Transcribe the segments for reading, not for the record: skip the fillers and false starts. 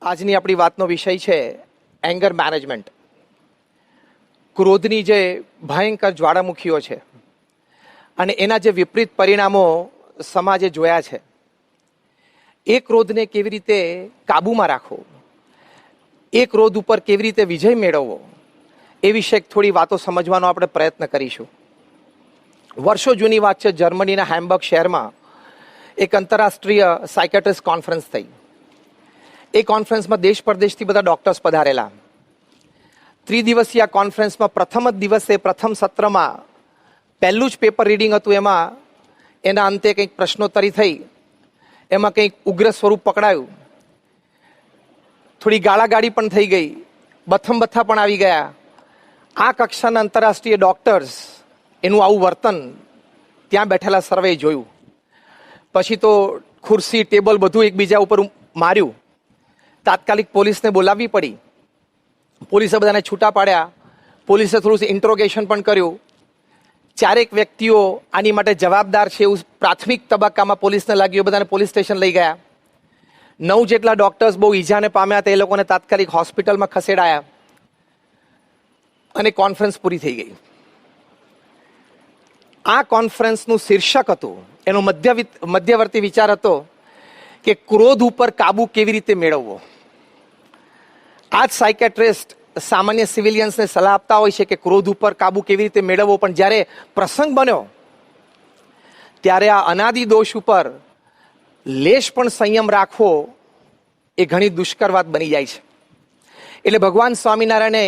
આજની આપણી વાતનો વિષય છે એંગર મેનેજમેન્ટ. ક્રોધની જે ભયંકર જ્વાળામુખીઓ છે અને એના જે વિપરીત પરિણામો સમાજે જોયા છે, એ ક્રોધને કેવી રીતે કાબૂમાં રાખવો, એ ક્રોધ ઉપર કેવી રીતે વિજય મેળવવો, એ વિશે થોડી વાતો સમજવાનો આપણે પ્રયત્ન કરીશું. વર્ષો જૂની વાત છે, જર્મનીના હેમ્બર્ગ શહેરમાં એક આંતરરાષ્ટ્રીય સાયકેટ્રિસ્ટ કોન્ફરન્સ થઈ. એ કોન્ફરન્સમાં દેશ પરદેશથી બધા ડૉક્ટર્સ પધારેલા. ત્રિદિવસીય કોન્ફરન્સમાં પ્રથમ જ દિવસે પ્રથમ સત્રમાં પહેલું જ પેપર રીડિંગ હતું. એમાં એના અંતે કંઈક પ્રશ્નોત્તરી થઈ, એમાં કંઈક ઉગ્ર સ્વરૂપ પકડાયું, થોડી ગાળાગાળી પણ થઈ ગઈ, બથમ-બથ્થા પણ આવી ગયા. આ કક્ષાના આંતરરાષ્ટ્રીય ડૉક્ટર્સ એનું આવું વર્તન ત્યાં બેઠેલા સર્વે જોયું. પછી તો ખુરશી ટેબલ બધું એકબીજા ઉપર માર્યું. તાત્કાલિક પોલીસને બોલાવવી પડી. પોલીસે બધાને છૂટા પાડ્યા. પોલીસે થોડું ઇન્ટ્રોગેશન પણ કર્યું. ચારેક વ્યક્તિઓ આની માટે જવાબદાર છે એવું પ્રાથમિક તબક્કામાં પોલીસને લાગ્યું. બધાને પોલીસ સ્ટેશન લઈ ગયા. 9 જેટલા ડૉક્ટર્સ બહુ ઈજાને પામ્યા હતા. એ લોકોને તાત્કાલિક હોસ્પિટલમાં ખસેડાયા અને કોન્ફરન્સ પૂરી થઈ ગઈ. આ કોન્ફરન્સનું શીર્ષક હતું, એનો મધ્યવર્તી વિચાર હતો કે ક્રોધ ઉપર કાબુ કેવી રીતે મેળવવો. આ જ સાયકેટ્રિસ્ટ સામાન્ય સિવિલિયન્સને સલાહ આપતા હોય છે કે ક્રોધ ઉપર કાબુ કેવી રીતે મેળવવો, પણ જ્યારે પ્રસંગ બન્યો ત્યારે આ અનાદિ દોષ ઉપર લેશ પણ સંયમ રાખવો એ ઘણી દુષ્કર વાત બની જાય છે. એટલે ભગવાન સ્વામિનારાયણે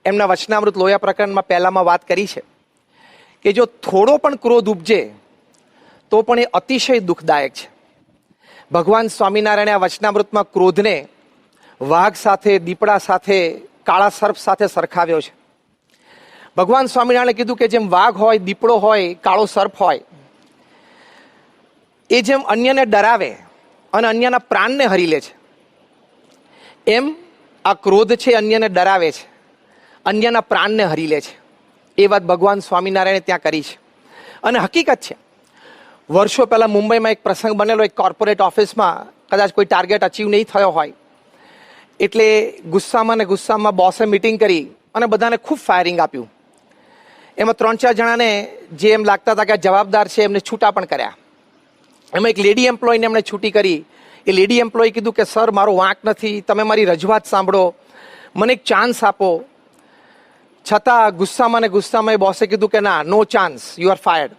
એમના વચનામૃત લોયા પ્રકરણમાં પહેલામાં વાત કરી છે કે જો થોડો પણ ક્રોધ ઉપજે તો પણ એ અતિશય દુઃખદાયક છે. ભગવાન સ્વામિનારાયણે આ વચનામૃતમાં ક્રોધને વાઘ સાથે, દીપડા સાથે, કાળા સર્પ સાથે સરખાવ્યો છે. ભગવાન સ્વામિનારાયણે કીધું કે જેમ વાઘ હોય, દીપડો હોય, કાળો સર્પ હોય, એ જેમ અન્યને ડરાવે અને અન્યના પ્રાણને હરી લે છે, એમ આ ક્રોધ છે અન્યને ડરાવે છે, અન્યના પ્રાણને હરી લે છે. એ વાત ભગવાન સ્વામિનારાયણે ત્યાં કરી છે અને હકીકત છે. વર્ષો પહેલાં મુંબઈમાં એક પ્રસંગ બનેલો. એક કોર્પોરેટ ઓફિસમાં કદાચ કોઈ ટાર્ગેટ અચીવ નહીં થયો હોય એટલે ગુસ્સામાં બોસે મિટિંગ કરી અને બધાને ખૂબ ફાયરિંગ આપ્યું. એમાં 3-4 જણાને જે એમ લાગતા હતા કે જવાબદાર છે એમને છૂટા પણ કર્યા. એમાં એક લેડી એમ્પ્લોયને એમણે છૂટી કરી. એ લેડી એમ્પ્લોય કીધું કે સર, મારો વાંક નથી, તમે મારી રજૂઆત સાંભળો, મને એક ચાન્સ આપો. છતાં ગુસ્સામાં બોસે કીધું કે ના, no chance, you are fired.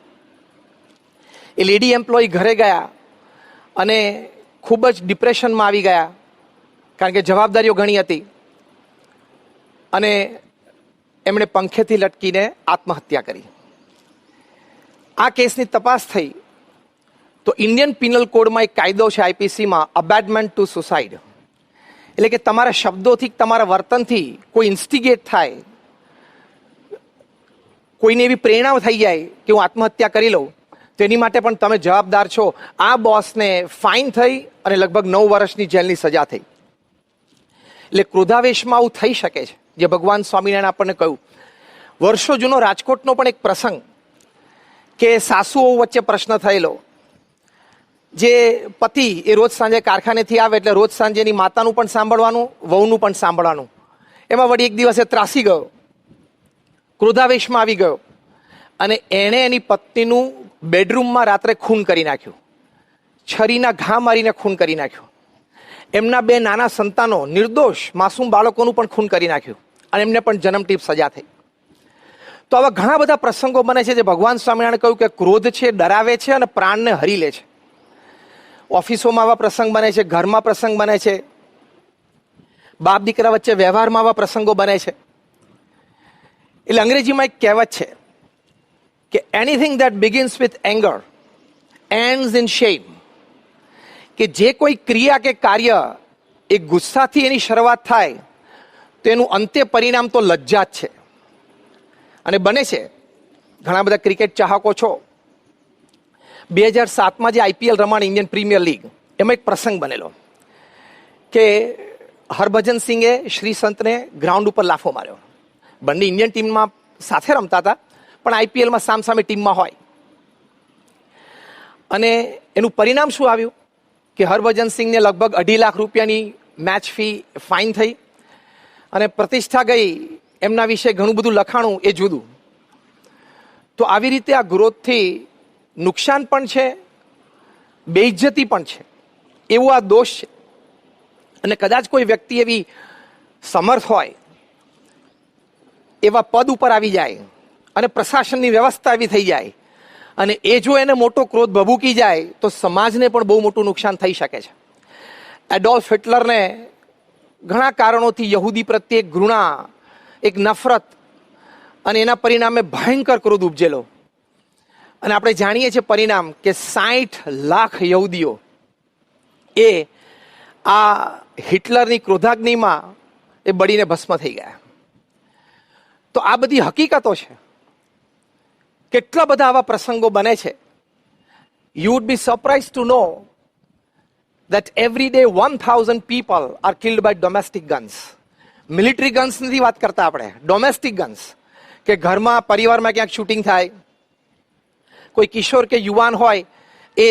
એ લેડી એમ્પ્લોય ઘરે ગયા અને ખૂબ જ ડિપ્રેશનમાં આવી ગયા, કારણ કે જવાબદારીઓ ઘણી હતી, અને એમણે પંખેથી લટકીને આત્મહત્યા કરી. આ કેસની તપાસ થઈ તો ઇન્ડિયન પિનલ કોડમાં એક કાયદો છે, આઈપીસીમાં, અબેટમેન્ટ ટુ સુસાઇડ. એટલે કે તમારા શબ્દોથી, તમારા વર્તનથી કોઈ ઇન્સ્ટિગેટ થાય, કોઈને એવી પ્રેરણા થઈ જાય કે હું આત્મહત્યા કરી લઉં, તો એની માટે પણ તમે જવાબદાર છો. આ બોસને ફાઇન થઈ અને લગભગ 9 વર્ષની જેલની સજા થઈ. એટલે ક્રોધાવેશમાં આવું થઈ શકે છે, જે ભગવાન સ્વામિનારાયણ આપણને કહ્યું. વર્ષો જૂનો રાજકોટનો પણ એક પ્રસંગ કે સાસુઓ વચ્ચે પ્રશ્ન થયેલો. જે પતિ એ રોજ સાંજે કારખાનેથી આવે એટલે રોજ સાંજે એની માતાનું પણ સાંભળવાનું, વહુનું પણ સાંભળવાનું. એમાં વળી એક દિવસે ત્રાસી ગયો, ક્રોધાવેશમાં આવી ગયો અને એણે એની પત્નીનું બેડરૂમમાં રાત્રે ખૂન કરી નાખ્યું. છરીના ઘા મારીને ખૂન કરી નાખ્યું. એમના 2 નાના સંતાનો, નિર્દોષ માસૂમ બાળકોનું પણ ખૂન કરી નાખ્યું અને એમને પણ જન્મટીપ સજા થઈ. તો આવા ઘણા બધા પ્રસંગો બને છે જે ભગવાન સ્વામિનારાયણે કહ્યું કે ક્રોધ છે, ડરાવે છે અને પ્રાણને હરી લે છે. ઓફિસોમાં આવા પ્રસંગ બને છે, ઘરમાં પ્રસંગ બને છે, બાપ દીકરા વચ્ચે વ્યવહારમાં આવા પ્રસંગો બને છે. એટલે અંગ્રેજીમાં એક કહેવત છે કે anything that begins with anger ends in shame. કે જે કોઈ ક્રિયા કે કાર્ય એ ગુસ્સાથી એની શરૂઆત થાય તો એનું અંત્ય પરિણામ તો લજ્જા જ છે. અને બને છે. ઘણા બધા ક્રિકેટ ચાહકો છો. 2007માં જે આઈપીએલ રમાણ, ઇન્ડિયન પ્રીમિયર લીગ, એમાં એક પ્રસંગ બનેલો કે હરભજન સિંઘે શ્રીસંતને ગ્રાઉન્ડ ઉપર લાફો માર્યો. બંને ઇન્ડિયન ટીમમાં સાથે રમતા હતા, પણ આઈપીએલમાં સામસામે ટીમમાં હોય. અને એનું પરિણામ શું આવ્યું કે હરભજન સિંહને લગભગ 2.5 લાખ રૂપિયાની મેચ ફી ફાઇન થઈ અને પ્રતિષ્ઠા ગઈ, એમના વિશે ઘણું બધું લખાણું, એ જુદું. તો આવી રીતે આ ગ્રોથથી નુકસાન પણ છે, બેઇજ્જતી પણ છે, એવો આ દોષ છે. અને કદાચ કોઈ વ્યક્તિ એવી સમર્થ હોય, એવા પદ ઉપર આવી જાય અને પ્રશાસનની વ્યવસ્થા એવી થઈ જાય અને એ જો એને મોટો ક્રોધ ભભૂકી જાય તો સમાજને પણ બહુ મોટું નુકસાન થઈ શકે છે. એડોલ્ફ હિટલરને ઘણા કારણોથી યહૂદી પ્રત્યે ઘૃણા, એક નફરત અને એના પરિણામે ભયંકર ક્રોધ ઉપજેલો. અને આપણે જાણીએ છીએ પરિણામ કે 60 લાખ યહૂદીઓ એ આ હિટલરની ક્રોધાગ્નિમાં એ બળીને ભસ્મ થઈ ગયા. તો આ બધી હકીકતો છે. કેટલા બધા આવા પ્રસંગો બને છે. You would be surprised to know that every day 1000 people are killed by domestic guns. Military guns નથી વાત કરતા આપણે, ડોમેસ્ટિક ગન્સ, કે ઘરમાં પરિવારમાં ક્યાંક શૂટિંગ થાય, કોઈ કિશોર કે યુવાન હોય એ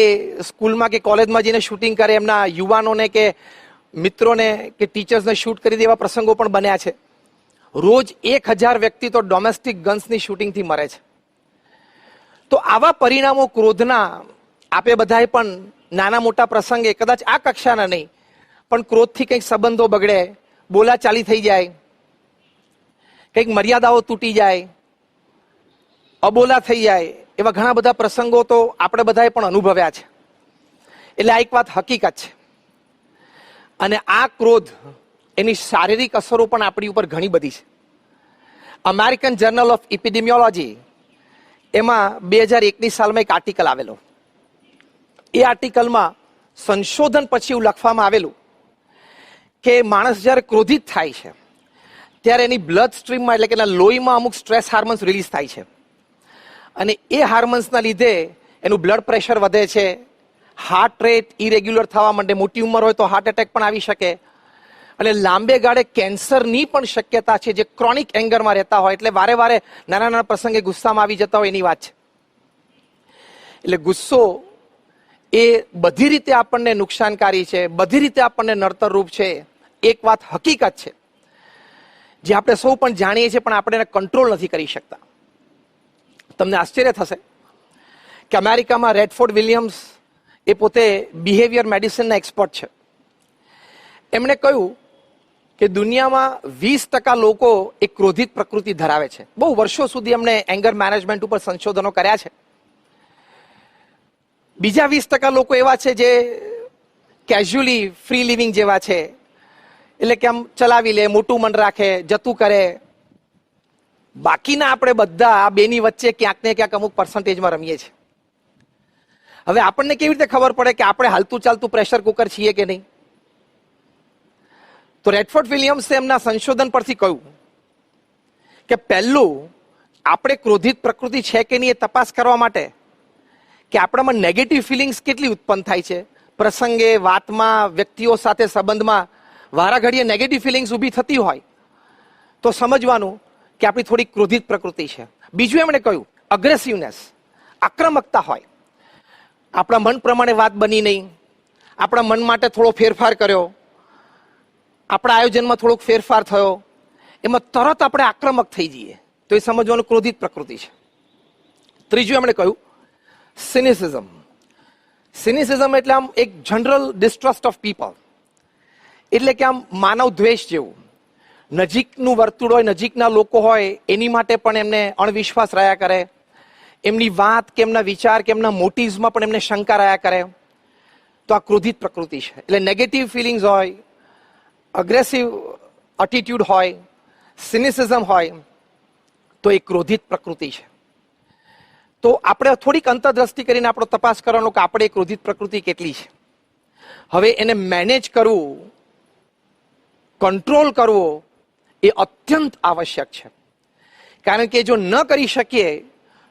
સ્કૂલમાં કે કોલેજમાં જઈને શૂટિંગ કરે, એમના યુવાનોને કે મિત્રોને કે ટીચર્સને શૂટ કરી દે, એવા પ્રસંગો પણ બન્યા છે. રોજ 1000 વ્યક્તિ તો ડોમેસ્ટિક ગન્સની શૂટિંગથી મરે છે. તો આવા પરિણામો ક્રોધના આપે બધાએ પણ નાના મોટા પ્રસંગે, કદાચ આ કક્ષાના નહીં પણ ક્રોધથી કંઈક સંબંધો બગડે, બોલાચાલી થઈ જાય, કંઈક મર્યાદાઓ તૂટી જાય, અબોલા થઈ જાય, એવા ઘણા બધા પ્રસંગો તો આપણે બધાએ પણ અનુભવ્યા છે. એટલે આ એક વાત હકીકત છે. અને આ ક્રોધ, એની શારીરિક અસરો પણ આપણી ઉપર ઘણી બધી છે. અમેરિકન જર્નલ ઓફ એપિડેમિયોલોજી એમાં 2001ની સાલમાં એક આર્ટિકલ આવેલો. એ આર્ટિકલમાં સંશોધન પછી એવું લખવામાં આવેલું કે માણસ જ્યારે ક્રોધિત થાય છે ત્યારે એની બ્લડ સ્ટ્રીમમાં, એટલે કે એના લોહીમાં અમુક સ્ટ્રેસ હાર્મોન્સ રિલીઝ થાય છે. અને એ હાર્મોન્સના લીધે એનું બ્લડ પ્રેશર વધે છે, હાર્ટ રેટ ઇરેગ્યુલર થવા માંડે, મોટી ઉંમર હોય તો હાર્ટ એટેક પણ આવી શકે, અને લાંબે ગાળે કેન્સરની પણ શક્યતા છે, જે ક્રોનિક એંગરમાં રહેતા હોય, એટલે વારે વારે નાના નાના પ્રસંગે ગુસ્સામાં આવી જતા હોય, એની વાત છે. એટલે ગુસ્સો એ બધી રીતે આપણને નુકસાનકારી છે, બધી રીતે આપણને નડતરરૂપ છે. એક વાત હકીકત છે જે આપણે સૌ પણ જાણીએ છીએ, પણ આપણે એને કંટ્રોલ નથી કરી શકતા. તમને આશ્ચર્ય થશે કે અમેરિકામાં રેડફોર્ડ વિલિયમ્સ એ પોતે બિહેવિયર મેડિસિનના એક્સપર્ટ છે. એમણે કહ્યું કે દુનિયામાં 20% લોકો એક ક્રોધિત પ્રકૃતિ ધરાવે છે. બહુ વર્ષો સુધી એમણે એંગર મેનેજમેન્ટ ઉપર સંશોધનો કર્યા છે. બીજા 20% લોકો એવા છે જે કેઝ્યુઅલી ફ્રી લિવિંગ જેવા છે, એટલે કે આમ ચલાવી લે, મોટું મન રાખે, જતું કરે. બાકીના આપણે બધા આ બેની વચ્ચે ક્યાંક ને ક્યાંક અમુક પર્સન્ટેજમાં રમીએ છીએ. હવે આપણને કેવી રીતે ખબર પડે કે આપણે હાલતું ચાલતું પ્રેશર કુકર છીએ કે નહીં? તો રેડફોર્ડ વિલિયમ્સે એમના સંશોધન પરથી કહ્યું કે પહેલું, આપણે ક્રોધિત પ્રકૃતિ છે કે નહીં એ તપાસ કરવા માટે કે આપણામાં નેગેટિવ ફિલિંગ્સ કેટલી ઉત્પન્ન થાય છે. પ્રસંગે, વાતમાં, વ્યક્તિઓ સાથે સંબંધમાં વારાઘડીએ નેગેટિવ ફિલિંગ્સ ઊભી થતી હોય તો સમજવાનું કે આપણી થોડી ક્રોધિત પ્રકૃતિ છે. બીજું એમણે કહ્યું, અગ્રેસિવનેસ, આક્રમકતા હોય, આપણા મન પ્રમાણે વાત બની નહીં, આપણા મન માટે થોડો ફેરફાર કર્યો, આપણા આયોજનમાં થોડોક ફેરફાર થયો, એમાં તરત આપણે આક્રમક થઈ જઈએ, તો એ સમજવાનું ક્રોધિત પ્રકૃતિ છે. ત્રીજું એમણે કહ્યું, સિનિસિઝમ. સિનિસિઝમ એટલે આમ એક જનરલ ડિસ્ટ્રસ્ટ ઓફ પીપલ, એટલે કે આમ માનવ દ્વેષ જેવું. નજીકનું વર્તુળ હોય, નજીકના લોકો હોય, એની માટે પણ એમને અણવિશ્વાસ રહ્યા કરે, એમની વાત કે એમના વિચાર કે એમના મોટિવ્સમાં પણ એમને શંકા રહ્યા કરે. તો આ ક્રોધિત પ્રકૃતિ છે. એટલે નેગેટિવ ફિલિંગ્સ હોય, અગ્રેસિવ એટીટ્યુડ હોય, સિનિસિઝમ હોય, તો એ ક્રોધિત પ્રકૃતિ છે. તો આપણે થોડીક અંતરદ્રષ્ટિ કરીને આપણો તપાસ કરવાનો કે આપણે એ ક્રોધિત પ્રકૃતિ કેટલી છે. હવે એને મેનેજ કરવું, કંટ્રોલ કરવો એ અત્યંત આવશ્યક છે. કારણ કે જો ન કરી શકીએ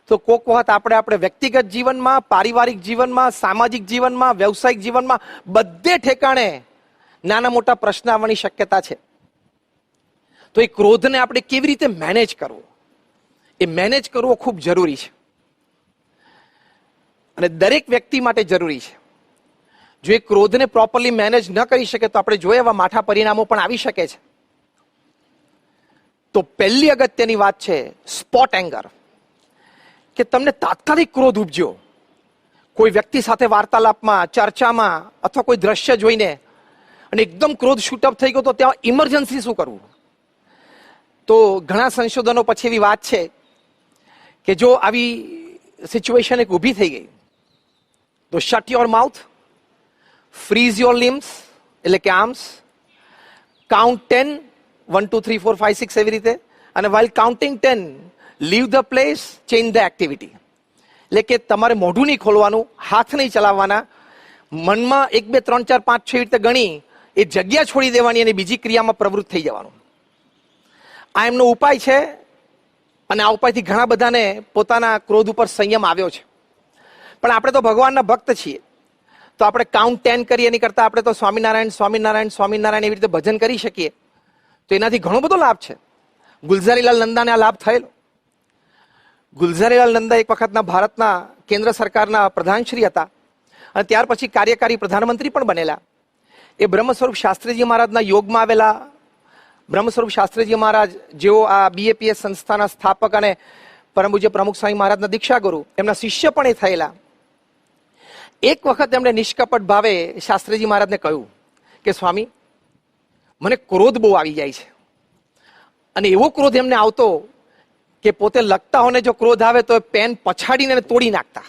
તો કોક વખત આપણે વ્યક્તિગત જીવનમાં, પારિવારિક જીવનમાં, સામાજિક જીવનમાં, વ્યવસાયિક જીવનમાં બધે ઠેકાણે નાના મોટા પ્રશ્ન આવવાની શક્યતા છે. તો એ ક્રોધને આપણે કેવી રીતે મેનેજ કરવો, એ મેનેજ કરવો ખૂબ જરૂરી છે અને દરેક વ્યક્તિ માટે જરૂરી છે. જો એ ક્રોધને પ્રોપરલી મેનેજ ન કરી શકે તો આપણે જોઈએ એવા માઠા પરિણામો પણ આવી શકે છે. તો પહેલી અગત્યની વાત છે સ્પોટ એંગર, કે તમને તાત્કાલિક ક્રોધ ઉપજ્યો કોઈ વ્યક્તિ સાથે વાર્તાલાપમાં, ચર્ચામાં અથવા કોઈ દ્રશ્ય જોઈને, અને એકદમ ક્રોધ શૂટઅપ થઈ ગયો, તો ત્યાં ઇમરજન્સી શું કરવું? તો ઘણા સંશોધનો પછી એવી વાત છે કે જો આવી સિચ્યુએશન એક ઊભી થઈ ગઈ તો shut your mouth, freeze your limbs એટલે કે આર્મ્સ, કાઉન્ટ 10, 1 2 3 4 5 6 એવી રીતે, અને while counting 10 leave the place, change the activity. એટલે કે તમારે મોઢું નહીં ખોલવાનું, હાથ નહીં ચલાવવાના, મનમાં 1 2 3 4 5 6 એવી રીતે ગણી એ જગ્યા છોડી દેવાની અને બીજી ક્રિયામાં પ્રવૃત્ત થઈ જવાનું. આ એમનો ઉપાય છે, અને આ ઉપાયથી ઘણા બધાને પોતાના ક્રોધ ઉપર સંયમ આવ્યો છે. પણ આપણે તો ભગવાનના ભક્ત છીએ, તો આપણે કાઉન્ટ 10 કરીએ એની કરતાં આપણે તો સ્વામિનારાયણ સ્વામિનારાયણ સ્વામિનારાયણ એવી રીતે ભજન કરી શકીએ, તો એનાથી ઘણો બધો લાભ છે. ગુલઝારીલાલ નંદાને આ લાભ થયેલો. ગુલઝારીલાલ નંદા એક વખતના ભારતના કેન્દ્ર સરકારના પ્રધાનશ્રી હતા, અને ત્યાર પછી કાર્યકારી પ્રધાનમંત્રી પણ બનેલા. એ બ્રહ્મ સ્વરૂપ શાસ્ત્રીજી મહારાજના યોગમાં આવેલા. બ્રહ્મ સ્વરૂપ શાસ્ત્રીજી મહારાજ જેઓ આ BAPS સંસ્થાના સ્થાપક અને પરમ પૂજ્ય પ્રમુખ સ્વામી મહારાજના દીક્ષા ગુરુ, એમના શિષ્ય પણ એ થયેલા. એક વખત એમણે નિષ્કપટ ભાવે શાસ્ત્રીજી મહારાજને કહ્યું કે સ્વામી, મને ક્રોધ બહુ આવી જાય છે. અને એવો ક્રોધ એમને આવતો કે પોતે લખતાઓને જો ક્રોધ આવે તો પેન પછાડીને તોડી નાખતા.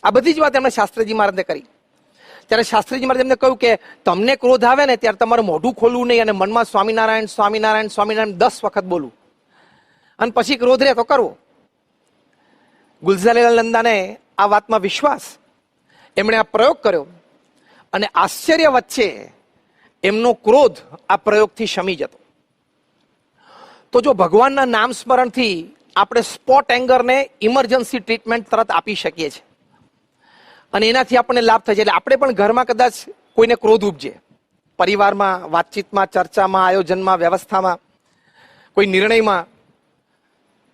આ બધી જ વાત એમણે શાસ્ત્રીજી મહારાજને કરી. ત્યારે શાસ્ત્રીજી મહારાજ એમને કહ્યું કે તમને ક્રોધ આવે ને ત્યારે તમારું મોઢું ખોલવું નહીં અને મનમાં સ્વામિનારાયણ સ્વામિનારાયણ સ્વામિનારાયણ 10 વખત બોલવું, અને પછી ક્રોધ રહે તો કરવો. ગુલઝારીલાલ નંદાને આ વાતમાં વિશ્વાસ, એમણે આ પ્રયોગ કર્યો, અને આશ્ચર્ય વચ્ચે એમનો ક્રોધ આ પ્રયોગથી શમી જતો. તો જો ભગવાનના નામ સ્મરણથી આપણે સ્પોટ એંગરને ઇમરજન્સી ટ્રીટમેન્ટ તરત આપી શકીએ છીએ, અને એનાથી આપણને લાભ થાય છે. એટલે આપણે પણ ઘરમાં કદાચ કોઈને ક્રોધ ઉપજે, પરિવારમાં, વાતચીતમાં, ચર્ચામાં, આયોજનમાં, વ્યવસ્થામાં, કોઈ નિર્ણયમાં,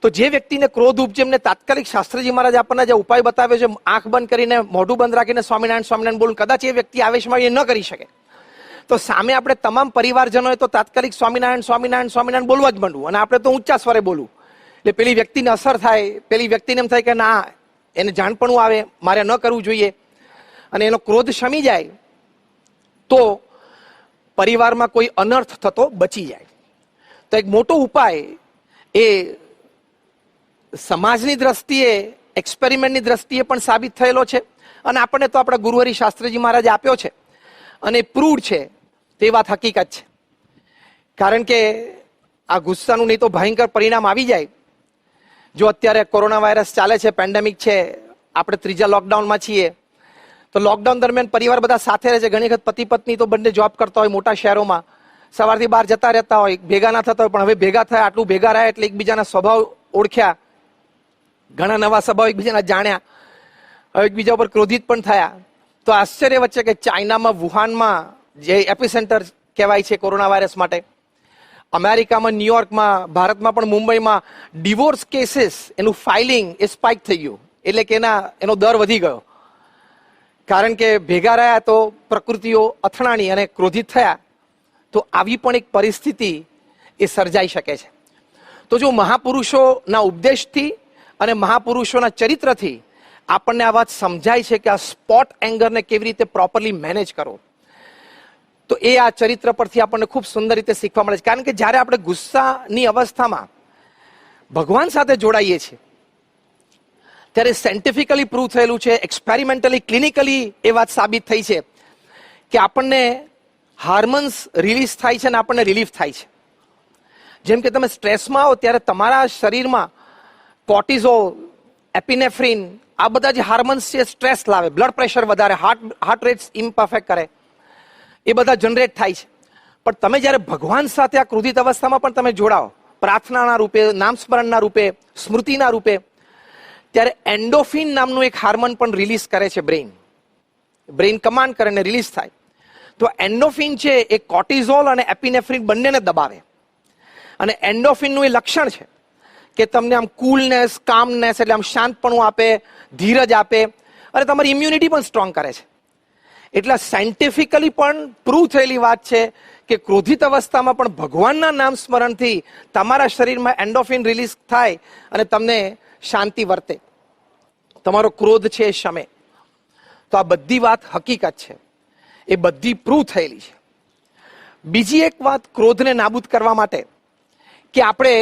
તો જે વ્યક્તિને ક્રોધ ઉપજે એમને તાત્કાલિક શાસ્ત્રીજી મહારાજ આપણને જે ઉપાય બતાવ્યો છે, આંખ બંધ કરીને મોઢું બંધ રાખીને સ્વામિનારાયણ સ્વામિનારાયણ બોલું, કદાચ એ વ્યક્તિ આવેશમાં એ ન કરી શકે, તો સામે આપણે તમામ પરિવારજનોએ તો તાત્કાલિક સ્વામિનારાયણ સ્વામિનારાયણ સ્વામિનારાયણ બોલવા જ માંડવું, અને આપણે તો ઊંચા સ્વરે બોલવું. એટલે પેલી વ્યક્તિને અસર થાય, પેલી વ્યક્તિને એમ થાય કે ના, એને જાણપણું આવે, મારે ન કરવું જોઈએ, અને એનો ક્રોધ શમી જાય તો પરિવારમાં કોઈ અનર્થ થતો બચી જાય. તો એક મોટો ઉપાય એ સમાજની દ્રષ્ટિએ, એક્સપેરિમેન્ટની દ્રષ્ટિએ પણ સાબિત થયેલો છે, અને આપણને તો આપણા ગુરુહરિ શાસ્ત્રીજી મહારાજે આપ્યો છે, અને પ્રૂડ છે, તે વાત હકીકત છે. કારણ કે આ ગુસ્સાનું નહીં તો ભયંકર પરિણામ આવી જાય. જો અત્યારે કોરોના વાયરસ ચાલે છે, પેન્ડેમિક છે, આપણે 3જા લોકડાઉનમાં છીએ, તો લોકડાઉન દરમિયાન પરિવાર બધા સાથે રહે છે. ઘણી વખત પતિ પત્ની તો બંને જોબ કરતા હોય મોટા શહેરોમાં, સવારથી બહાર જતા રહેતા હોય, ભેગા ના થતા હોય, પણ હવે ભેગા થયા, આટલું ભેગા રહ્યા એટલે એકબીજાના સ્વભાવ ઓળખ્યા, ઘણા નવા સ્વભાવ એકબીજાના જાણ્યા, હવે એકબીજા ઉપર ક્રોધિત પણ થયા. તો આશ્ચર્ય વચ્ચે કે ચાઇનામાં વુહાનમાં જે એપિસેન્ટર કહેવાય છે કોરોના વાયરસ માટે, અમેરિકામાં ન્યુયોર્કમાં, ભારતમાં પણ મુંબઈમાં ડિવોર્સ કેસીસ એનું ફાઇલિંગ એ સ્પાઇક થઈ ગયું. એટલે કે એનો દર વધી ગયો, કારણ કે ભેગા રહ્યા તો પ્રકૃતિઓ અથડાણી અને ક્રોધિત થયા. તો આવી પણ એક પરિસ્થિતિ એ સર્જાઈ શકે છે. તો જો મહાપુરુષોના ઉપદેશથી અને મહાપુરુષોના ચરિત્રથી આપણને આ વાત સમજાય છે કે આ સ્પોટ એંગરને કેવી રીતે પ્રોપરલી મેનેજ કરો, તો એ આ ચરિત્ર પરથી આપણને ખૂબ સુંદર રીતે શીખવા મળે છે. કારણ કે જ્યારે આપણે ગુસ્સાની અવસ્થામાં ભગવાન સાથે જોડાઈએ છીએ, ત્યારે સાયન્ટિફિકલી પ્રૂવ થયેલું છે, એક્સપેરિમેન્ટલી, ક્લિનિકલી એ વાત સાબિત થઈ છે કે આપણને હાર્મોન્સ રિલીઝ થાય છે અને આપણને રિલીફ થાય છે. જેમ કે તમે સ્ટ્રેસમાં આવો ત્યારે તમારા શરીરમાં કોર્ટિઝોલ, એપિનેફ્રિન, આ બધા જે હાર્મોન્સ છે સ્ટ્રેસ લાવે, બ્લડ પ્રેશર વધારે, હાર્ટ રેટ્સ ઇમ્પરફેક્ટ કરે, એ બધા જનરેટ થાય છે. પણ તમે જ્યારે ભગવાન સાથે આ ક્રોધિત અવસ્થામાં પણ તમે જોડાઓ, પ્રાર્થનાના રૂપે, નામ સ્મરણના રૂપે, સ્મૃતિના રૂપે, ત્યારે એન્ડોફિન નામનું એક હાર્મોન પણ રિલીઝ કરે છે બ્રેઇન કમાન્ડ કરે ને રિલીઝ થાય. તો એન્ડોફિન છે એ કોર્ટિઝોલ અને એપિનેફ્રિન બંનેને દબાવે, અને એન્ડોફિનનું એ લક્ષણ છે કે તમને આમ કુલનેસ, કામનેસ, એટલે આમ શાંતપણું આપે, ધીરજ આપે, અને તમારી ઇમ્યુનિટી પણ સ્ટ્રોંગ કરે છે. એટલે સાયન્ટિફિકલી પણ પ્રૂવ થયેલી વાત છે કે ક્રોધિત અવસ્થામાં પણ ભગવાનના નામ સ્મરણથી તમારા શરીરમાં એન્ડોફિન રિલીઝ થાય અને તમને શાંતિ વર્તે, તમારો ક્રોધ છે એ શમે. તો આ બધી વાત હકીકત છે, એ બધી પ્રૂવ થયેલી છે. બીજી એક વાત ક્રોધને નાબૂદ કરવા માટે કે આપણે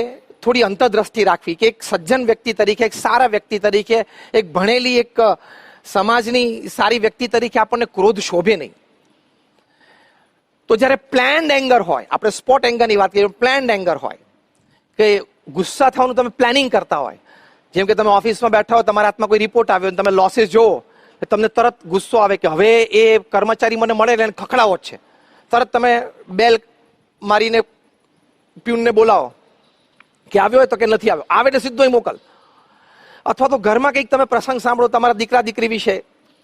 થોડી અંતરદ્રષ્ટિ રાખવી, કે એક સજ્જન વ્યક્તિ તરીકે, એક સારા વ્યક્તિ તરીકે, એક ભણેલી એક સમાજની સારી વ્યક્તિ તરીકે આપણને ક્રોધ શોભે નહીં. તો જ્યારે પ્લાન્ડ એંગર હોય, આપણે સ્પોટ એંગરની વાત કરીએ, પ્લાન્ડ એંગર હોય કે ગુસ્સા થવાનું તમે પ્લાનિંગ કરતા હોય, જેમ કે તમે ઓફિસમાં બેઠા હો, તમારા હાથમાં કોઈ રિપોર્ટ આવ્યો, તમે લોસીસ જોવો, તમને તરત ગુસ્સો આવે કે હવે એ કર્મચારી મને મળે એટલે ખખડાવો જ છે. તરત તમે બેલ મારીને પ્યુનને બોલાવો કે આવ્યો હોય તો કે નથી આવ્યો, આવે એટલે સીધો મોકલ. અથવા તો ઘરમાં કંઈક તમે પ્રસંગ સાંભળો તમારા દીકરા દીકરી વિશે,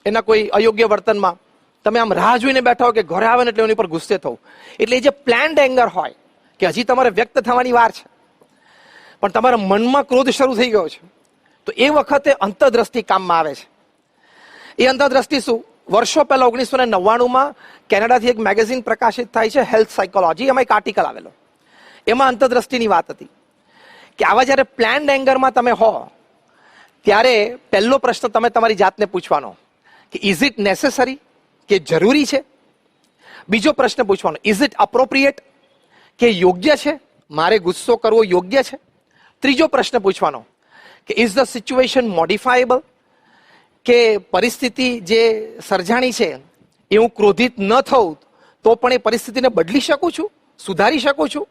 એના કોઈ અયોગ્ય વર્તનમાં, તમે આમ રાહ જોઈને બેઠા હો કે ઘરે આવે ને એટલે એની પર ગુસ્સે થવું. એટલે એ જે પ્લાન્ડ એંગર હોય કે હજી તમારે વ્યક્ત થવાની વાર છે પણ તમારા મનમાં ક્રોધ શરૂ થઈ ગયો છે, તો એ વખતે અંતરદ્રષ્ટિ કામમાં આવે છે. એ અંતરદ્રષ્ટિ શું? વર્ષો પહેલા 1999માં કેનેડાથી એક મેગેઝિન પ્રકાશિત થાય છે, હેલ્થ સાયકોલોજી, એમાં એક આર્ટિકલ આવેલો. એમાં અંતરદ્રષ્ટિની વાત હતી કે આવા જ્યારે પ્લાન્ડ એંગરમાં તમે હો ત્યારે પહેલો પ્રશ્ન તમે તમારી જાતને પૂછવાનો કે ઇઝ ઇટ નેસેસરી, કે જરૂરી છે. બીજો પ્રશ્ન પૂછવાનો ઇઝ ઇટ અપ્રોપ્રિએટ, કે યોગ્ય છે, મારે ગુસ્સો કરવો યોગ્ય છે. ત્રીજો પ્રશ્ન પૂછવાનો કે ઇઝ ધ સિચ્યુએશન મોડિફાયેબલ, કે પરિસ્થિતિ જે સર્જાણી છે એ હું ક્રોધિત ન થઉં તો પણ એ પરિસ્થિતિને બદલી શકું છું, સુધારી શકું છું.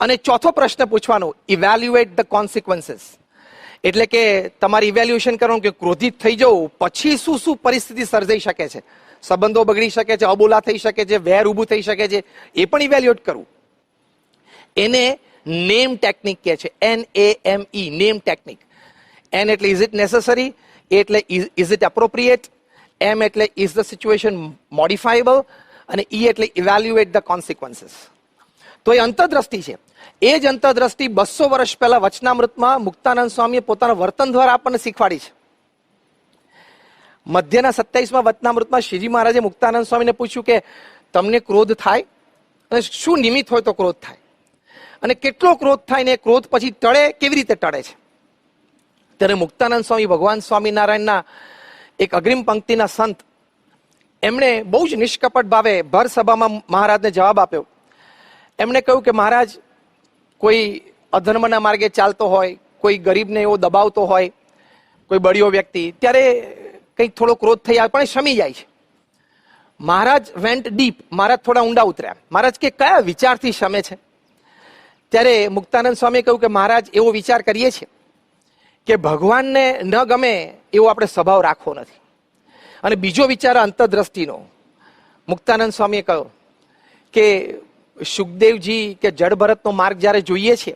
અને ચોથો પ્રશ્ન પૂછવાનો ઇવેલ્યુએટ ધ કોન્સિક્વન્સીસ, એટલે કે તમારે ઇવેલ્યુએશન કરવાનું કે ક્રોધિત થઈ જવું પછી શું શું પરિસ્થિતિ સર્જાઈ શકે છે, સંબંધો બગડી શકે છે, અબોલા થઈ શકે છે, વેર ઊભું થઈ શકે છે, એ પણ ઇવેલ્યુએટ કરવું. એને નેમ ટેકનિક કહે છે, NAME, નેમ ટેકનિક. N એટલે ઇઝ ઇટ નેસેસરી, A એટલે ઇઝ ઇટ એપ્રોપ્રિએટ, M એટલે ઇઝ ધ સિચ્યુએશન મોડિફાયેબલ, અને E એટલે ઇવેલ્યુએટ ધ કોન્સિક્વન્સીસ. તો એ અંતરદ્રષ્ટિ છે. એ જ અંતરદ્રષ્ટિ 200 વર્ષ પહેલા વચનામૃતમાં મુક્તાનંદ સ્વામીએ પોતાના વર્તન દ્વારા આપણને શીખવાડી છે. મધ્યના 27માં વચનામૃતમાં શ્રીજી મહારાજે મુક્તાનંદ સ્વામીને પૂછ્યું કે તમને ક્રોધ થાય અને શું નિમિત્ત હોય તો ક્રોધ થાય, અને કેટલો ક્રોધ થાય ને ક્રોધ પછી ટળે કેવી રીતે ટળે છે. ત્યારે મુક્તાનંદ સ્વામી ભગવાન સ્વામિનારાયણના એક અગ્રિમ પંક્તિના સંત, એમણે બહુ જ નિષ્કપટ ભાવે ભર સભામાં મહારાજને જવાબ આપ્યો. એમણે કહ્યું કે મહારાજ, કોઈ અધર્મના માર્ગે ચાલતો હોય, કોઈ ગરીબને એવો દબાવતો હોય, કોઈ બળિયો વ્યક્તિ, ત્યારે કંઈક થોડો ક્રોધ થઈ આવે પણ એ શમી જાય છે. મહારાજ વેન્ટ ડીપ, મહારાજ થોડા ઊંડા ઉતર્યા. મહારાજ કે કયા વિચારથી શમે છે? ત્યારે મુક્તાનંદ સ્વામીએ કહ્યું કે મહારાજ, એવો વિચાર કરીએ છીએ કે ભગવાનને ન ગમે એવો આપણે સ્વભાવ રાખવો નથી. અને બીજો વિચાર અંતરદ્રષ્ટિનો. મુક્તાનંદ સ્વામીએ કહ્યું કે સુખદેવજી કે જડ ભરતનો માર્ગ જ્યારે જોઈએ છે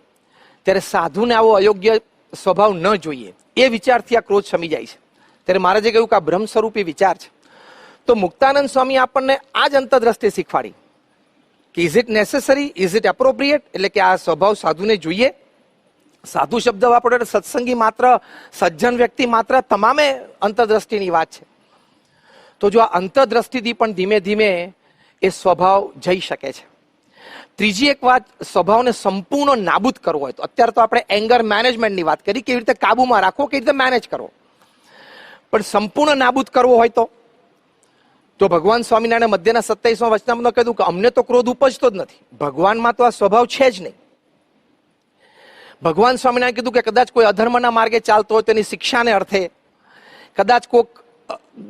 ત્યારે સાધુને આવો અયોગ્ય સ્વભાવ ન જોઈએ. એ વિચારથી આ ક્રોધ શમી જાય છે. ત્યારે મહારાજે કહ્યું કે આ બ્રહ્મ સ્વરૂપી વિચાર છે. તો મુક્તાનંદ સ્વામી આપણને આ જ અંતરદ્રષ્ટિ શીખવાડી કે is it necessary, is it appropriate, એટલે કે આ સ્વભાવ સાધુને જોઈએ. સાધુ શબ્દ વાપરો એટલે સત્સંગી માત્ર, સજ્જન વ્યક્તિ માત્ર, તમામે અંતરદ્રષ્ટિની વાત છે. તો જો આ અંતરદ્રષ્ટિથી પણ ધીમે ધીમે એ સ્વભાવ જઈ શકે છે. ત્રીજી એક વાત, સ્વભાવને સંપૂર્ણ નાબૂદ કરવો હોય તો, અત્યારે તો આપણે એંગર મેનેજમેન્ટની વાત કરી, કેવી રીતે કાબુમાં રાખવો, કેવી રીતે મેનેજ કરવો. પણ સંપૂર્ણ નાબૂદ કરવો હોય તો ભગવાન સ્વામિનારાયણ મધ્યના 27માં વચનામૃતમાં કહ્યું કે અમને તો ક્રોધ ઉપજતો જ નથી, ભગવાનમાં તો આ સ્વભાવ છે જ નહીં. ભગવાન સ્વામિનારાયણ કીધું કે કદાચ કોઈ અધર્મના માર્ગે ચાલતો હોય તો એની શિક્ષાને અર્થે, કદાચ કોઈક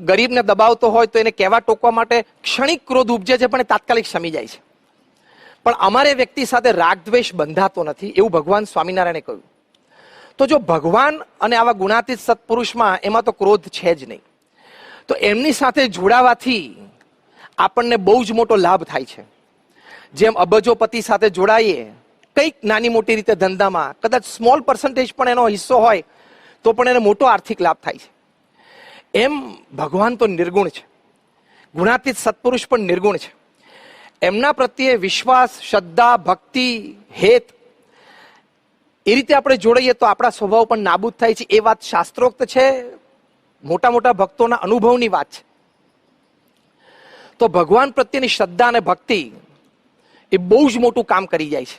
ગરીબને દબાવતો હોય તો એને કહેવા ટોકવા માટે ક્ષણિક ક્રોધ ઉપજે છે પણ એ તાત્કાલિક શમી જાય છે. પણ અમારે વ્યક્તિ સાથે રાગ દ્વેષ બંધાતો નથી, એવું ભગવાન સ્વામિનારાયણે કહ્યું. તો જો ભગવાન અને આવા ગુણાતીત સત્પુરુષમાં એમાં તો ક્રોધ છે જ નહીં, તો એમની સાથે જોડાવાથી આપણને બહુ જ મોટો લાભ થાય છે. જેમ અબજોપતિ સાથે જોડાઈએ કંઈક નાની મોટી રીતે ધંધામાં, કદાચ સ્મોલ પર્સન્ટેજ પણ એનો હિસ્સો હોય તો પણ એને મોટો આર્થિક લાભ થાય છે. એમ ભગવાન તો નિર્ગુણ છે, ગુણાતીત સત્પુરુષ પણ નિર્ગુણ છે. એમના પ્રત્યે વિશ્વાસ, શ્રદ્ધા, ભક્તિ, હેત એ રીતે આપણે જોડાઈએ તો આપણા સ્વભાવ પણ નાબૂદ થાય છે. એ વાત શાસ્ત્રોક્ત છે, મોટા મોટા ભક્તોના અનુભવની વાત છે. તો ભગવાન પ્રત્યેની શ્રદ્ધા અને ભક્તિ એ બહુ જ મોટું કામ કરી જાય છે.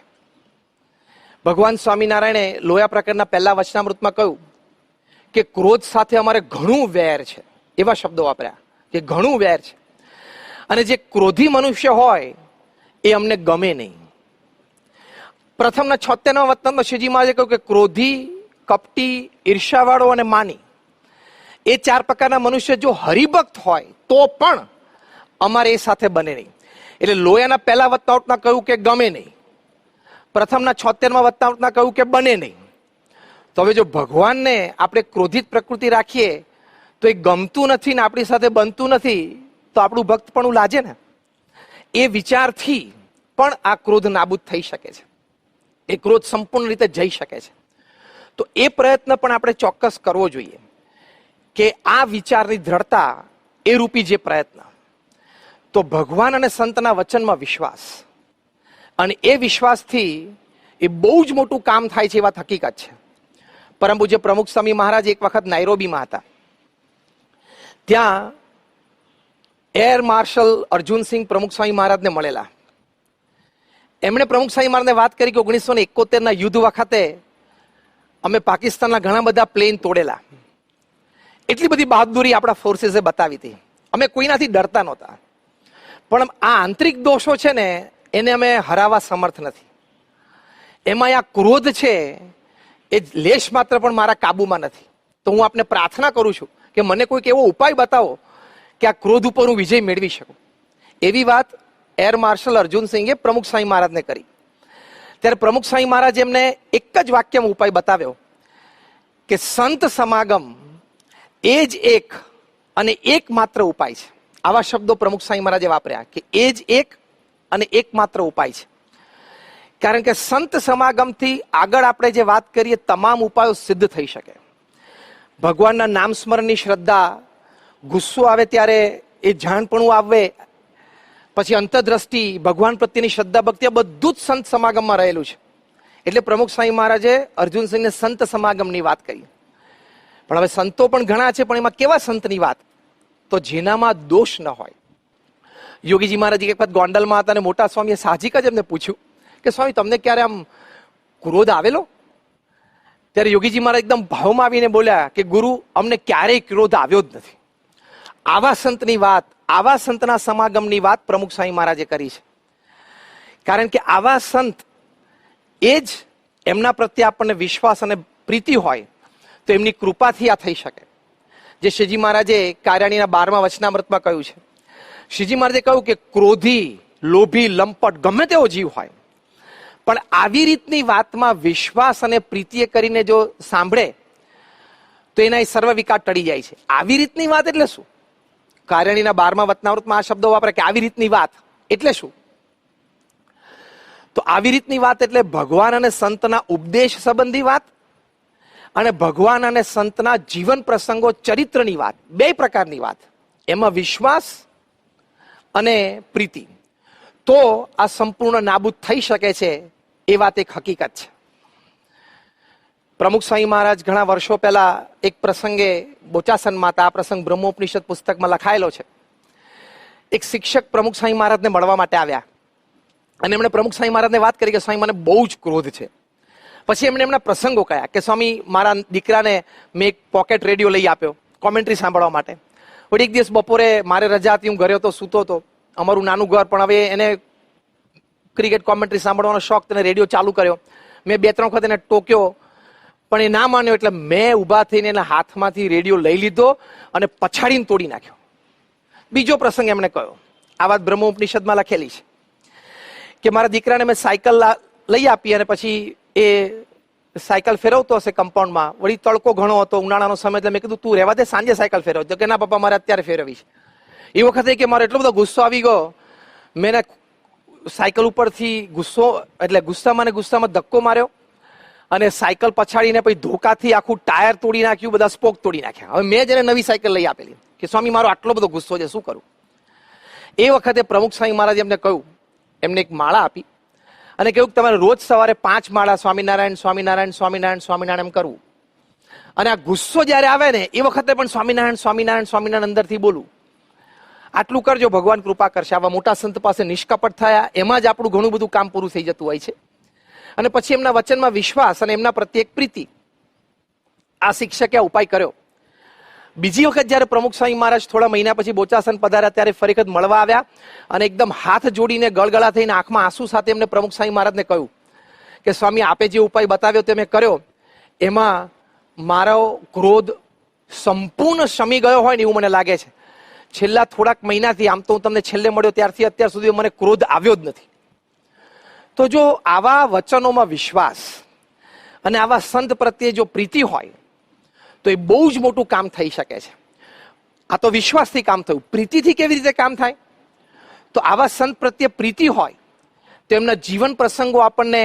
ભગવાન સ્વામિનારાયણે લોયા પ્રકરણના પહેલા વચનામૃતમાં કહ્યું કે ક્રોધ સાથે અમારે ઘણું વેર છે, એવા શબ્દો વાપર્યા કે ઘણું વેર છે, અને જે ક્રોધી મનુષ્ય હોય એ અમને ગમે નહીં. પ્રથમના 76મા વચનામૃતમાં શ્રીજી મહારાજે કહ્યું કે ક્રોધી, કપટી, ઈર્ષાવાળો અને માની, એ 4 પ્રકારના મનુષ્ય જો હરિભક્ત હોય તો પણ અમારે એ સાથે બને નહીં. એટલે લોયાના પહેલા વચનામૃતમાં કહ્યું કે ગમે નહીં, પ્રથમના 76મા વચનામૃતમાં કહ્યું કે બને નહીં. તો હવે જો ભગવાનને આપણે ક્રોધિત પ્રકૃતિ રાખીએ તો એ ગમતું નથી ને આપણી સાથે બનતું નથી, તો આપણું ભક્ત પણ લાજે ને. એ વિચારથી પણ આ ક્રોધ નાબૂદ થઈ શકે છે, એ ક્રોધ સંપૂર્ણ રીતે જઈ શકે છે. તો એ પ્રયત્ન પણ આપણે ચોક્કસ કરવો જોઈએ કે આ વિચારની દ્રઢતા એ રૂપી જે પ્રયત્ન, તો ભગવાન અને સંતના વચનમાં વિશ્વાસ, અને એ વિશ્વાસથી એ બહુ જ મોટું કામ થાય છે, એ વાત હકીકત છે. પરમ પૂજ્ય પ્રમુખ સ્વામી મહારાજ એક વખત નાઇરોબીમાં હતા. ત્યાં એર માર્શલ અર્જુનસિંહ પ્રમુખ સ્વામી મહારાજને મળેલા. એમણે પ્રમુખ સ્વામી મહારાજને વાત કરી કે 1971ના યુદ્ધ વખતે અમે પાકિસ્તાનના ઘણા બધા પ્લેન તોડેલા. એટલી બધી બહાદુરી આપણા ફોર્સીસે બતાવી હતી, અમે કોઈનાથી ડરતા નહોતા. પણ આ આંતરિક દોષો છે ને, એને અમે હરાવવા સમર્થ નથી. એમાં આ ક્રોધ છે એ લેશ માત્ર પણ મારા કાબુમાં નથી. તો હું આપને પ્રાર્થના કરું છું કે મને કોઈક એવો ઉપાય બતાવો કે આ ક્રોધ ઉપર હું વિજય મેળવી શકું. એવી વાત એર માર્શલ અર્જુનસિંહે પ્રમુખ સ્વામી મહારાજને કરી. ત્યારે પ્રમુખ સ્વામી મહારાજ એમને એક જ વાક્યમાં ઉપાય બતાવ્યો કે સંત સમાગમ એ જ એક અને એકમાત્ર ઉપાય છે. આવા શબ્દો પ્રમુખ સ્વામી મહારાજે વાપર્યા કે એ જ એક અને એકમાત્ર ઉપાય છે. કારણ કે સંત સમાગમથી આગળ આપણે જે વાત કરીએ તમામ ઉપાયો સિદ્ધ થઈ શકે. ભગવાનના નામ સ્મરણની શ્રદ્ધા, ગુસ્સો આવે ત્યારે એ જાણપણું આવે, પછી અંતરદ્રષ્ટિ, ભગવાન પ્રત્યેની શ્રદ્ધા ભક્તિ, આ બધું જ સંત સમાગમમાં રહેલું છે. એટલે પ્રમુખ સ્વામી મહારાજે અર્જુનસિંહને સંત સમાગમની વાત કરી. પણ હવે સંતો પણ ઘણા છે, પણ એમાં કેવા સંતની વાત? તો જેનામાં દોષ ન હોય. યોગીજી મહારાજ એક વખત ગોંડલમાં હતા અને મોટા સ્વામીએ સાહજિક જ એમને પૂછ્યું કે સ્વામી તમને ક્યારે આમ ક્રોધ આવેલો? ત્યારે યોગીજી મહારાજ એકદમ ભાવમાં આવીને બોલ્યા કે ગુરુ, અમને ક્યારેય ક્રોધ આવ્યો જ નથી. આવા સંતની વાત, આવા સંતના સમાગમની વાત પ્રમુખ સ્વામી મહારાજે કરી છે. કારણ કે આવા સંત એ જ, એમના પ્રત્યે આપણને વિશ્વાસ અને પ્રીતિ હોય તો એમની કૃપાથી આ થઈ શકે. જે શ્રીજી મહારાજે કાર્યાણીના 12મા વચનામૃતમાં કહ્યું છે. શ્રીજી મહારાજે કહ્યું કે ક્રોધી, લોભી, લંપટ ગમે તેવો જીવ હોય, પણ આવી રીતની વાતમાં વિશ્વાસ અને પ્રીતિએ કરીને જો સાંભળે તો એના સર્વ વિકાર ટળી જાય છે. આવી રીતની વાત એટલે શું? કાર્યાણીના 12મા વચનામૃતમાં આ શબ્દો વાપરે કે આવી રીતની વાત એટલે શું? તો આવી રીતની વાત એટલે ભગવાન અને સંતના ઉપદેશ સંબંધી વાત, અને ભગવાન અને સંતના જીવન પ્રસંગો, ચરિત્રની વાત, બે પ્રકારની વાત. એમાં વિશ્વાસ અને પ્રીતિ, તો આ સંપૂર્ણ નાબૂદ થઈ શકે છે. એ વાત એક હકીકત છે. પ્રમુખ સ્વામી મહારાજ ઘણા વર્ષો પહેલા એક પ્રસંગે બોચાસનમાં હતા. આ પ્રસંગ બ્રહ્મોપનિષદ પુસ્તકમાં લખાયેલો છે. એક શિક્ષક પ્રમુખ સ્વામી મહારાજને મળવા માટે આવ્યા અને એમણે પ્રમુખ સ્વામી મહારાજને વાત કરી કે સ્વામી મને બહુ જ ક્રોધ છે. પછી એમણે એમના પ્રસંગો કહ્યા કે સ્વામી મારા દીકરાને મેં એક પોકેટ રેડિયો લઈ આપ્યો કોમેન્ટ્રી સાંભળવા માટે. વળી એક દિવસ બપોરે મારે રજા હતી, હું ઘરે હતો, સૂતો હતો. અમારું નાનું ઘર, પણ હવે એને ક્રિકેટ કોમેન્ટ્રી સાંભળવાનો શોખ, તેને રેડિયો ચાલુ કર્યો. મેં 2-3 વખત એને ટોક્યો પણ એ ના માન્યો, એટલે મેં ઊભા થઈને એના હાથમાંથી રેડિયો લઈ લીધો અને પછાડીને તોડી નાખ્યો. બીજો પ્રસંગ એમણે કહ્યો, આ વાત બ્રહ્મોપનિષદમાં લખેલી છે કે મારા દીકરાને મેં સાયકલ લઈ આપી અને પછી એ સાયકલ ફેરવતો હશે કમ્પાઉન્ડમાં. વળી તડકો ઘણો હતો, ઉનાળાનો સમય, એટલે મેં કીધું તું રહેવા દે, સાંજે સાયકલ ફેરવ. તો કે ના પપ્પા, મારે અત્યારે ફેરવવી છે. એ વખતે કે મારો એટલો બધો ગુસ્સો આવી ગયો, મેં સાયકલ ઉપરથી ગુસ્સામાં ધક્કો માર્યો અને સાયકલ પછાડીને પછી ધોકાથી આખું ટાયર તોડી નાખ્યું, બધા સ્પોક તોડી નાખ્યા. હવે મેં જેને નવી સાયકલ લઈ આપેલી કે સ્વામી મારો આટલો બધો ગુસ્સો છે, શું કરું? એ વખતે પ્રમુખ સ્વામી મહારાજ એમને કહ્યું, એમને એક માળા આપી અને કહ્યું કે તમારે રોજ સવારે 5 માળા સ્વામિનારાયણ સ્વામિનારાયણ સ્વામિનારાયણ સ્વામિનારાયણ એમ કરવું. અને આ ગુસ્સો જ્યારે આવે ને એ વખતે પણ સ્વામિનારાયણ સ્વામિનારાયણ સ્વામિનારાયણ અંદરથી બોલવું. આટલું કરજો, ભગવાન કૃપા કરશે. આવા મોટા સંત પાસે નિષ્કપટ થયા, એમાં જ આપણું ઘણું બધું કામ પૂરું થઈ જતું હોય છે. અને પછી એમના વચનમાં વિશ્વાસ અને એમના પ્રત્યે પ્રીતિ, આ શિક્ષકે આ ઉપાય કર્યો. બીજી વખત જ્યારે પ્રમુખ સ્વામી મહારાજ થોડા મહિના પછી બોચાસન પધાર્યા ત્યારે ફરી વખત મળવા આવ્યા અને એકદમ હાથ જોડીને ગળગળા થઈને આંખમાં આંસુ સાથે એમને પ્રમુખ સ્વામી મહારાજને કહ્યું કે સ્વામી, આપે જે ઉપાય બતાવ્યો તે મેં કર્યો, એમાં મારો ક્રોધ સંપૂર્ણ શમી ગયો હોય ને એવું મને લાગે છે. છેલ્લા થોડાક મહિનાથી, આમ તો હું તમને છેલ્લે મળ્યો ત્યારથી અત્યાર સુધી મને ક્રોધ આવ્યો જ નથી. તો જો આવા વચનોમાં વિશ્વાસ અને આવા સંત પ્રત્યે જો પ્રીતિ હોય તો એ બહુ જ મોટું કામ થઈ શકે છે. આ તો વિશ્વાસથી કામ થયું. પ્રીતિથી કેવી રીતે કામ થાય? તો આવા સંત પ્રત્યે પ્રીતિ હોય તો એમના જીવન પ્રસંગો આપણને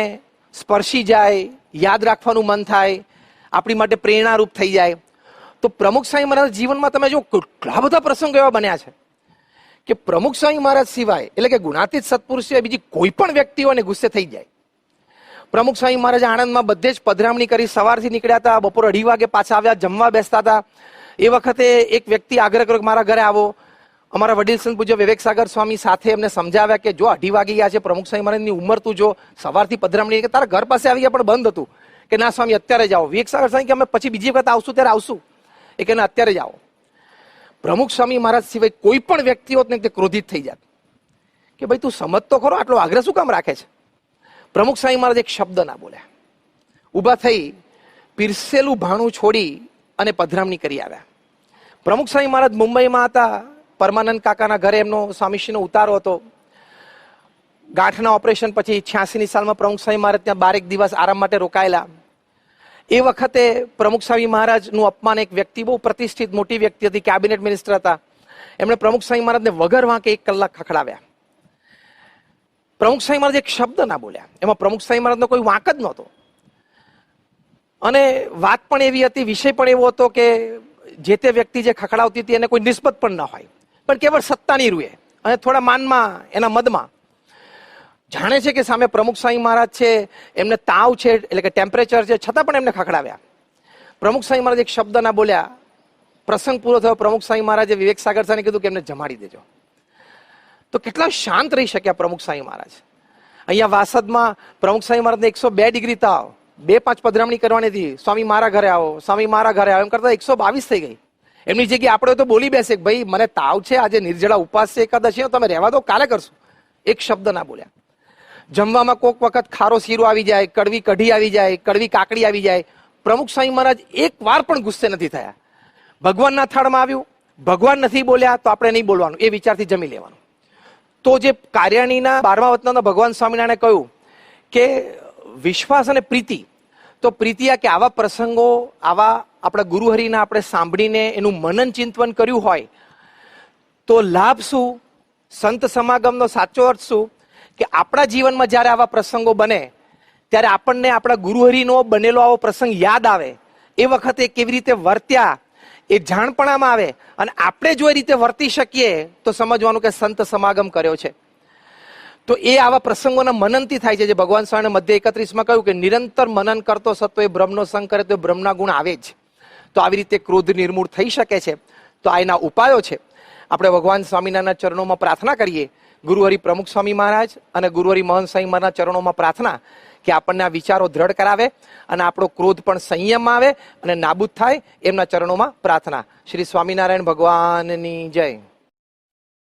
સ્પર્શી જાય, યાદ રાખવાનું મન થાય, આપણી માટે પ્રેરણારૂપ થઈ જાય. તો પ્રમુખ સ્વામી મહારાજ જીવનમાં તમે જો કેટલા બધા પ્રસંગો એવા બન્યા છે કે પ્રમુખ સ્વામી મહારાજ સિવાય, એટલે કે ગુણાતીત સત્પુરુષ સિવાય બીજી કોઈ પણ વ્યક્તિઓને ગુસ્સે થઈ જાય. પ્રમુખ સ્વામી મહારાજ આણંદમાં બધે જ પધરામણી કરી, સવારથી નીકળ્યા હતા, બપોર 2:30 વાગે પાછા આવ્યા, જમવા બેસતા હતા. એ વખતે એક વ્યક્તિ આગ્રહ કર્યો કે મારા ઘરે આવો. અમારા વડીલ સંત પૂજ્ય વિવેક સાગર સ્વામી સાથે એમને સમજાવ્યા કે જો 2:30 વાગી ગયા છે, પ્રમુખ સ્વામી મહારાજની ઉંમર તું જો, સવારથી પધરામણી, કે તારા ઘર પાસે આવી ગયા પણ બંધ હતું. કે ના સ્વામી અત્યારે જાઓ. વિવેક સાગર સ્વામી કે અમે પછી બીજી વખત આવશું ત્યારે આવશું. એ કે ના અત્યારે જાઓ. પ્રમુખ સ્વામી મહારાજ સિવાય કોઈ પણ વ્યક્તિ હોત ને તે ક્રોધિત થઈ જાત કે ભાઈ તું સમજ તો ખરો, આટલો આગ્રહ શું કામ રાખે છે. પ્રમુખ સ્વામી મહારાજ એક શબ્દ ના બોલ્યા, ઊભા થઈ પીરસેલું ભાણું છોડી અને પધરામણી કરી આવ્યા. પ્રમુખ સ્વામી મહારાજ મુંબઈમાં હતા, પરમાનંદ કાકાના ઘરે એમનો સ્વામીશ્રીનો ઉતારો હતો. ગાંઠના ઓપરેશન પછી 86ની સાલમાં પ્રમુખ સ્વામી મહારાજ ત્યાં 12 દિવસ આરામ માટે રોકાયેલા. એ વખતે પ્રમુખ સ્વામી મહારાજનું અપમાન, એક વ્યક્તિ બહુ પ્રતિષ્ઠિત મોટી વ્યક્તિ હતી, કેબિનેટ મિનિસ્ટર હતા, એમણે પ્રમુખ સ્વામી મહારાજને વગર વાંકે 1 કલાક ખખડાવ્યા. પ્રમુખ સ્વામી મહારાજ એક શબ્દ ના બોલ્યા. એમાં પ્રમુખ સ્વામી મહારાજનો કોઈ વાંક જ નહોતો. અને વાત પણ એવી હતી, વિષય પણ એવો હતો કે જે તે વ્યક્તિ જે ખખડાવતી હતી એને કોઈ નિસ્બત પણ ન હોય, પણ કેવળ સત્તાની રૂએ અને થોડા માનમાં, એના મદમાં જાણે છે કે સામે પ્રમુખ સ્વામી મહારાજ છે, એમને તાવ છે, એટલે કે ટેમ્પરેચર છે, છતાં પણ એમને ખખડાવ્યા. પ્રમુખ સ્વામી મહારાજ એક શબ્દ ના બોલ્યા. પ્રસંગ પૂરો થયો. પ્રમુખ સ્વામી મહારાજે વિવેક સાગર સાહેબને કીધું કે એમને જમાડી દેજો. તો કેટલા શાંત રહી શક્યા પ્રમુખ સ્વામી મહારાજ. અહીંયા વાસદમાં પ્રમુખ સ્વામી મહારાજને 102 ડિગ્રી તાવ, 2-5 પધરામણી કરવાની હતી, સ્વામી મારા ઘરે આવો, સ્વામી મારા ઘરે આવો, એમ કરતા 122 થઈ ગઈ. એમની જગ્યાએ આપણે તો બોલી બેસે કે ભાઈ મને તાવ છે, આજે નિર્જળા ઉપવાસ છે, એકાદશી, તમે રહેવા દો, કાલે કરશું. એક શબ્દ ના બોલ્યા. જમવામાં કોક વખત ખારો શીરો આવી જાય, કડવી કઢી આવી જાય, કડવી કાકડી આવી જાય, પ્રમુખ સ્વામી મહારાજ એક વાર પણ ગુસ્સે નથી થયા. ભગવાનના થાળમાં આવ્યું, ભગવાન નથી બોલ્યા તો આપણે નહીં બોલવાનું, એ વિચારથી જમી લેવાનું. તો જે કાર્યાણીના 12મા વતનના ભગવાન સ્વામિનારાયણે કહ્યું કે વિશ્વાસ અને પ્રીતિ, તો પ્રીતિ આ કે આવા પ્રસંગો, આવા આપણા ગુરુહરિના આપણે સાંભળીને એનું મનન ચિંતન કર્યું હોય તો લાભ શું, સંત સમાગમનો સાચો અર્થ શું કે આપણા જીવનમાં જ્યારે આવા પ્રસંગો બને ત્યારે આપણને આપણા ગુરુહરિનો બનેલો આવો પ્રસંગ યાદ આવે. એ વખતે કેવી રીતે વર્ત્યા એ જાણપણામાં આવે અને આપણે જો એ રીતે વર્તી શકીએ તો સમજવાનું કે સંત સમાગમ કર્યો છે. તો એ આવા પ્રસંગોના મનનથી થાય છે. જે ભગવાન સ્વામીએ મધ્ય 31માં કહ્યું કે નિરંતર મનન કરતો સત્વ એ બ્રહ્મનો સંગ કરે તો બ્રહ્મના ગુણ આવે જ. તો આવી રીતે ક્રોધ નિર્મૂળ થઈ શકે છે. તો આ એના ઉપાયો છે. આપણે ભગવાન સ્વામિનારાયણના ચરણોમાં પ્રાર્થના કરીએ, ગુરુહરિ પ્રમુખ સ્વામી મહારાજ અને ગુરુહરિ મહંત સ્વામી મહારાજના ચરણોમાં પ્રાર્થના કે આપણને આ વિચારો દ્રઢ કરાવે અને આપણો ક્રોધ પણ સંયમમાં આવે અને નાબૂદ થાય. એમના ચરણોમાં પ્રાર્થના. શ્રી સ્વામિનારાયણ ભગવાનની જય.